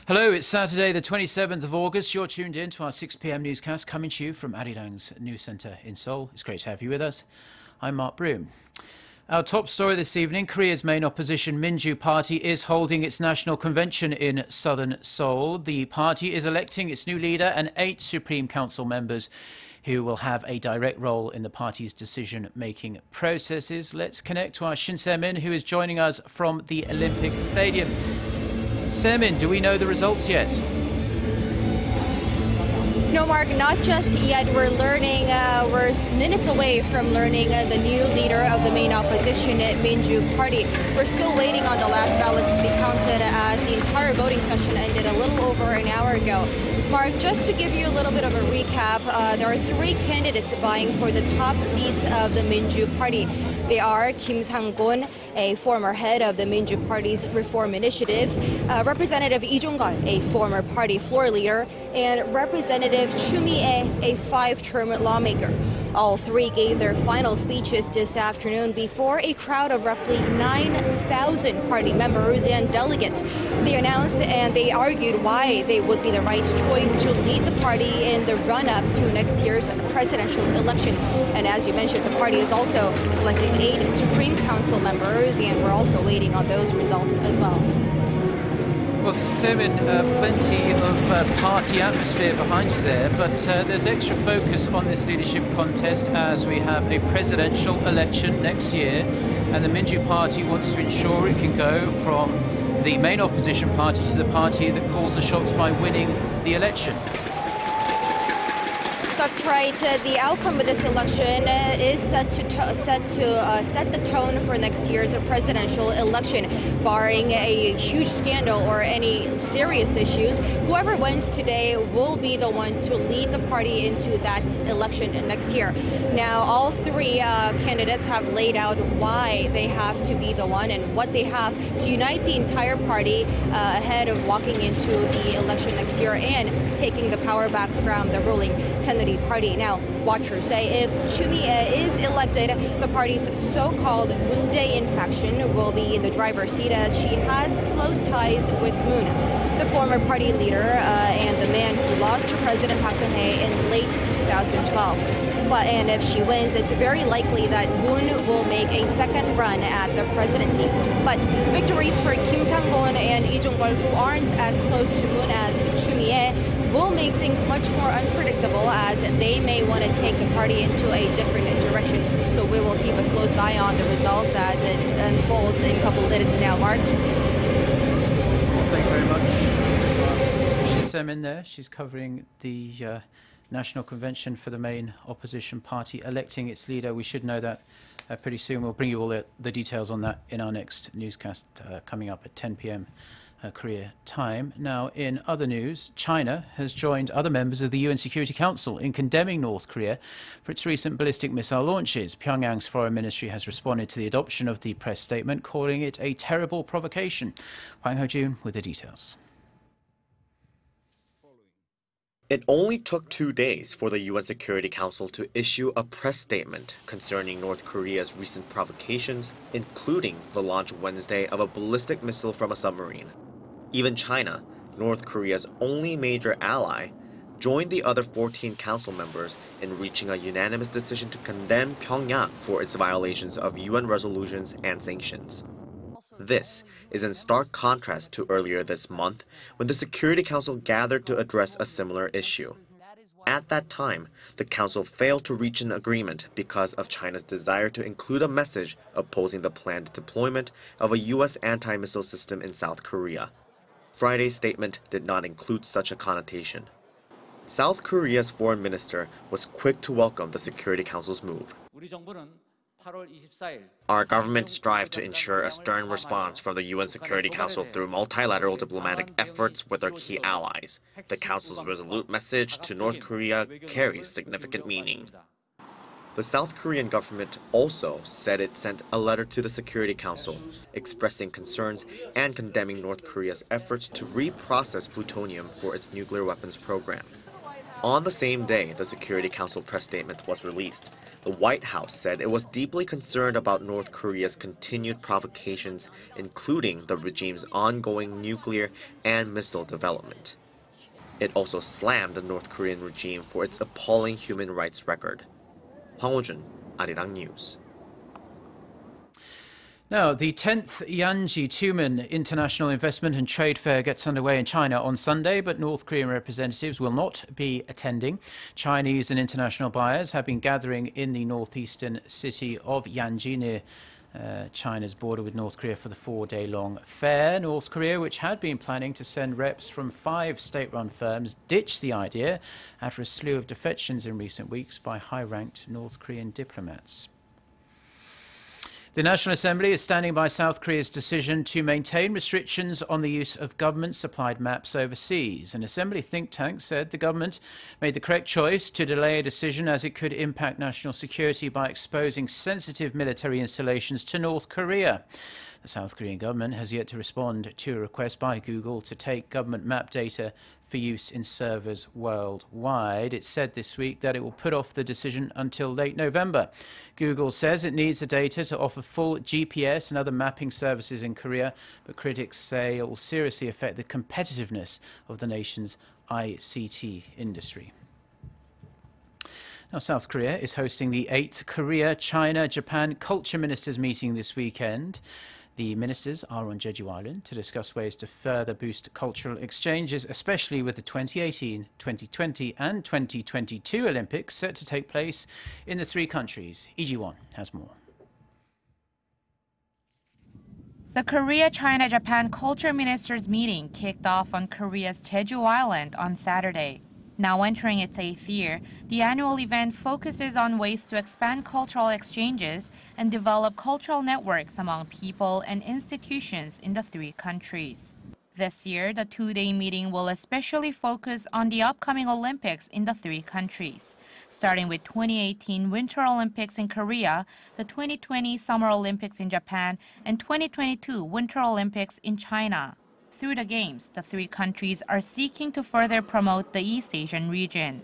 Hello, it's Saturday the 27th of August. You're tuned in to our 6 p.m. newscast coming to you from Arirang's news centre in Seoul. It's great to have you with us. I'm Mark Broom. Our top story this evening, Korea's main opposition Minjoo Party is holding its national convention in southern Seoul. The party is electing its new leader and 8 Supreme Council members who will have a direct role in the party's decision-making processes. Let's connect to our Shin Se-min, who is joining us from the Olympic Stadium. Se-min, do we know the results yet? No, Mark, not just yet. We're minutes away from learning the new leader of the main opposition, Minjoo Party. We're still waiting on the last ballots to be counted as the entire voting session ended a little over an hour ago. Mark, just to give you a little bit of a recap, there are 3 candidates vying for the top seats of the Minjoo Party. They are Kim Sang-gun, a former head of the Minjoo Party's reform initiatives, Representative Lee Jong-gal, a former party floor leader, and Representative Chu Mi-ae, a 5-term lawmaker. All 3 gave their final speeches this afternoon before a crowd of roughly 9,000 party members and delegates. They announced and they argued why they would be the right choice to lead the party in the run-up to next year's presidential election. And as you mentioned, the party is also selecting 8 Supreme Council members, and we're also waiting on those results as well. Well, Se-min, plenty of party atmosphere behind you there, but there's extra focus on this leadership contest as we have a presidential election next year, and the Minjoo Party wants to ensure it can go from the main opposition party to the party that calls the shots by winning the election. That's right. The outcome of this election is set to set the tone for next year's presidential election. Barring a huge scandal or any serious issues, whoever wins today will be the one to lead the party into that election next year. Now, all 3 candidates have laid out why they have to be the one and what they have to unite the entire party ahead of walking into the election next year and taking the power back from the ruling Saenuri Party. Now, watchers say if Chu Mi-ae is elected, the party's so-called Moon Jae-in faction will be in the driver's seat as she has close ties with Moon, the former party leader and the man who lost to President Park Geun-hye in late 2012. And if she wins, it's very likely that Moon will make a second run at the presidency. But victories for Kim Sang-gun and Lee Jong-gal, who aren't as close to Moon as Chu Mi-ae, will make things much more unpredictable as they may want to take the party into a different direction. So we will keep a close eye on the results as it unfolds in a couple of minutes now. Mark? Thank you very much to Shin Se-min there. She's covering the National Convention for the main opposition party electing its leader. We should know that pretty soon. We'll bring you all the details on that in our next newscast coming up at 10 p.m. Korea time. Now, in other news, China has joined other members of the UN Security Council in condemning North Korea for its recent ballistic missile launches. Pyongyang's foreign ministry has responded to the adoption of the press statement, calling it a terrible provocation. Hwang Ho-jun with the details. It only took 2 days for the UN Security Council to issue a press statement concerning North Korea's recent provocations, including the launch Wednesday of a ballistic missile from a submarine. Even China, North Korea's only major ally, joined the other 14 council members in reaching a unanimous decision to condemn Pyongyang for its violations of UN resolutions and sanctions. This is in stark contrast to earlier this month when the Security Council gathered to address a similar issue. At that time, the Council failed to reach an agreement because of China's desire to include a message opposing the planned deployment of a U.S. anti-missile system in South Korea. Friday's statement did not include such a connotation. South Korea's foreign minister was quick to welcome the Security Council's move. Our government strived to ensure a stern response from the UN Security Council through multilateral diplomatic efforts with our key allies. The Council's resolute message to North Korea carries significant meaning. The South Korean government also said it sent a letter to the Security Council, expressing concerns and condemning North Korea's efforts to reprocess plutonium for its nuclear weapons program. On the same day the Security Council press statement was released, the White House said it was deeply concerned about North Korea's continued provocations, including the regime's ongoing nuclear and missile development. It also slammed the North Korean regime for its appalling human rights record. Hwang Ho-jun, Arirang News. Now, the 10th Yanji Tumen International Investment and Trade Fair gets underway in China on Sunday, but North Korean representatives will not be attending. Chinese and international buyers have been gathering in the northeastern city of Yanji near China's border with North Korea for the 4-day-long fair. North Korea, which had been planning to send reps from 5 state-run firms, ditched the idea after a slew of defections in recent weeks by high-ranked North Korean diplomats. The National Assembly is standing by South Korea's decision to maintain restrictions on the use of government-supplied maps overseas. An Assembly think tank said the government made the correct choice to delay a decision as it could impact national security by exposing sensitive military installations to North Korea. The South Korean government has yet to respond to a request by Google to take government map data for use in servers worldwide. It said this week that it will put off the decision until late November. Google says it needs the data to offer full GPS and other mapping services in Korea, but critics say it will seriously affect the competitiveness of the nation's ICT industry. Now, South Korea is hosting the 8th Korea, China, Japan Culture Ministers meeting this weekend. The ministers are on Jeju Island to discuss ways to further boost cultural exchanges, especially with the 2018, 2020 and 2022 Olympics set to take place in the 3 countries. Lee Ji-won has more. The Korea-China-Japan Culture Ministers meeting kicked off on Korea's Jeju Island on Saturday. Now entering its 8th year, the annual event focuses on ways to expand cultural exchanges and develop cultural networks among people and institutions in the 3 countries. This year, the 2-day meeting will especially focus on the upcoming Olympics in the 3 countries, starting with 2018 Winter Olympics in Korea, the 2020 Summer Olympics in Japan, and 2022 Winter Olympics in China. Through the Games, the 3 countries are seeking to further promote the East Asian region.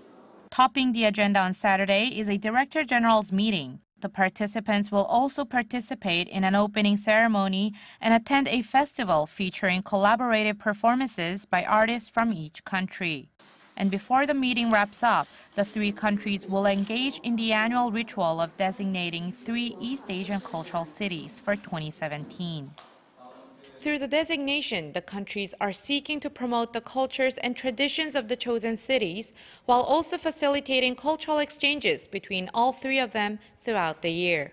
Topping the agenda on Saturday is a Director General's meeting. The participants will also participate in an opening ceremony and attend a festival featuring collaborative performances by artists from each country. And before the meeting wraps up, the 3 countries will engage in the annual ritual of designating 3 East Asian cultural cities for 2017. Through the designation, the countries are seeking to promote the cultures and traditions of the chosen cities, while also facilitating cultural exchanges between all 3 of them throughout the year.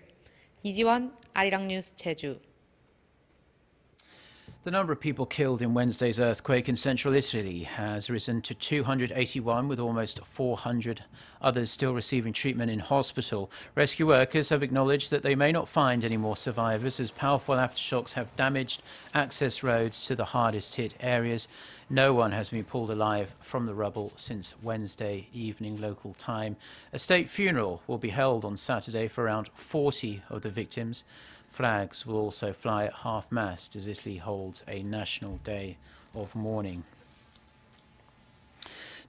Lee Ji-won, Arirang News, Jeju. The number of people killed in Wednesday's earthquake in central Italy has risen to 281, with almost 400 others still receiving treatment in hospital. Rescue workers have acknowledged that they may not find any more survivors as powerful aftershocks have damaged access roads to the hardest hit areas. No one has been pulled alive from the rubble since Wednesday evening local time. A state funeral will be held on Saturday for around 40 of the victims. Flags will also fly at half-mast as Italy holds a national day of mourning.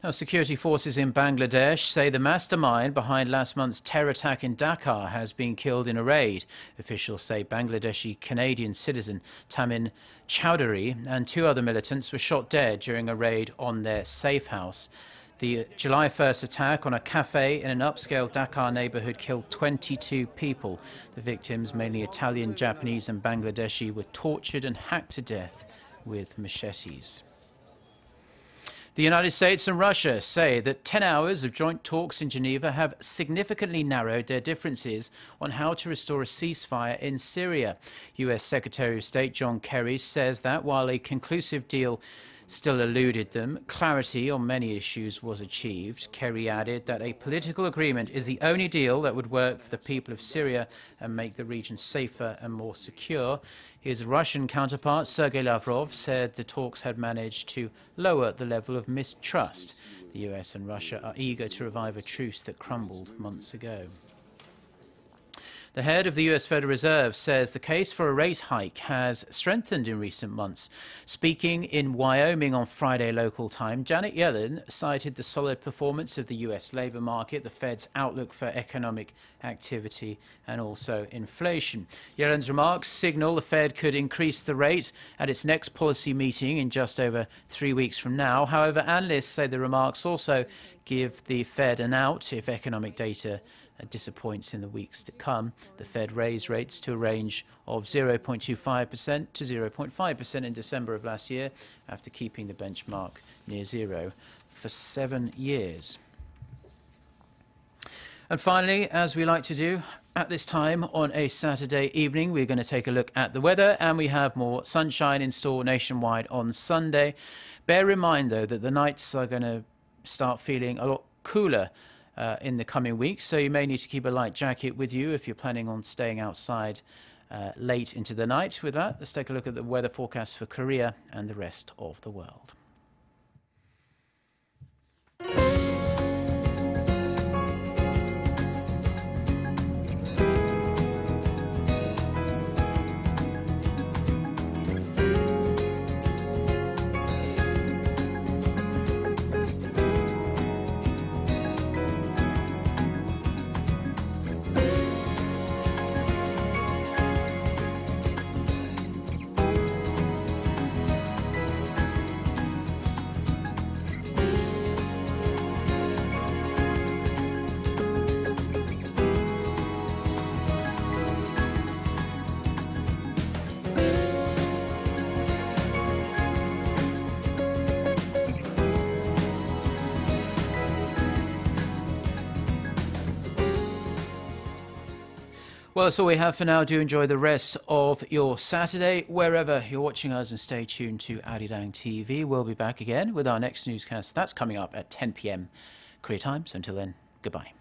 Now, security forces in Bangladesh say the mastermind behind last month's terror attack in Dhaka has been killed in a raid. Officials say Bangladeshi Canadian citizen Tamin Chowdhury and 2 other militants were shot dead during a raid on their safe house. The July 1st attack on a cafe in an upscale Dhaka neighborhood killed 22 people. The victims, mainly Italian, Japanese and Bangladeshi, were tortured and hacked to death with machetes. The United States and Russia say that 10 hours of joint talks in Geneva have significantly narrowed their differences on how to restore a ceasefire in Syria. U.S. Secretary of State John Kerry says that while a conclusive deal still eluded them, clarity on many issues was achieved. Kerry added that a political agreement is the only deal that would work for the people of Syria and make the region safer and more secure. His Russian counterpart, Sergei Lavrov, said the talks had managed to lower the level of mistrust. The US and Russia are eager to revive a truce that crumbled months ago. The head of the US Federal Reserve says the case for a rate hike has strengthened in recent months. Speaking in Wyoming on Friday local time, Janet Yellen cited the solid performance of the US labor market, the Fed's outlook for economic activity and also inflation. Yellen's remarks signal the Fed could increase the rate at its next policy meeting in just over 3 weeks from now. However, analysts say the remarks also give the Fed an out if economic data disappoints in the weeks to come. The Fed raised rates to a range of 0.25% to 0.5% in December of last year, after keeping the benchmark near zero for 7 years. And finally, as we like to do at this time on a Saturday evening, we're going to take a look at the weather, and we have more sunshine in store nationwide on Sunday. Bear in mind, though, that the nights are going to start feeling a lot cooler in the coming weeks, so you may need to keep a light jacket with you if you're planning on staying outside late into the night. With that, let's take a look at the weather forecast for Korea and the rest of the world. Well, that's all we have for now. Do enjoy the rest of your Saturday, wherever you're watching us, and stay tuned to Arirang TV. We'll be back again with our next newscast. That's coming up at 10 p.m. Korea time. So until then, goodbye.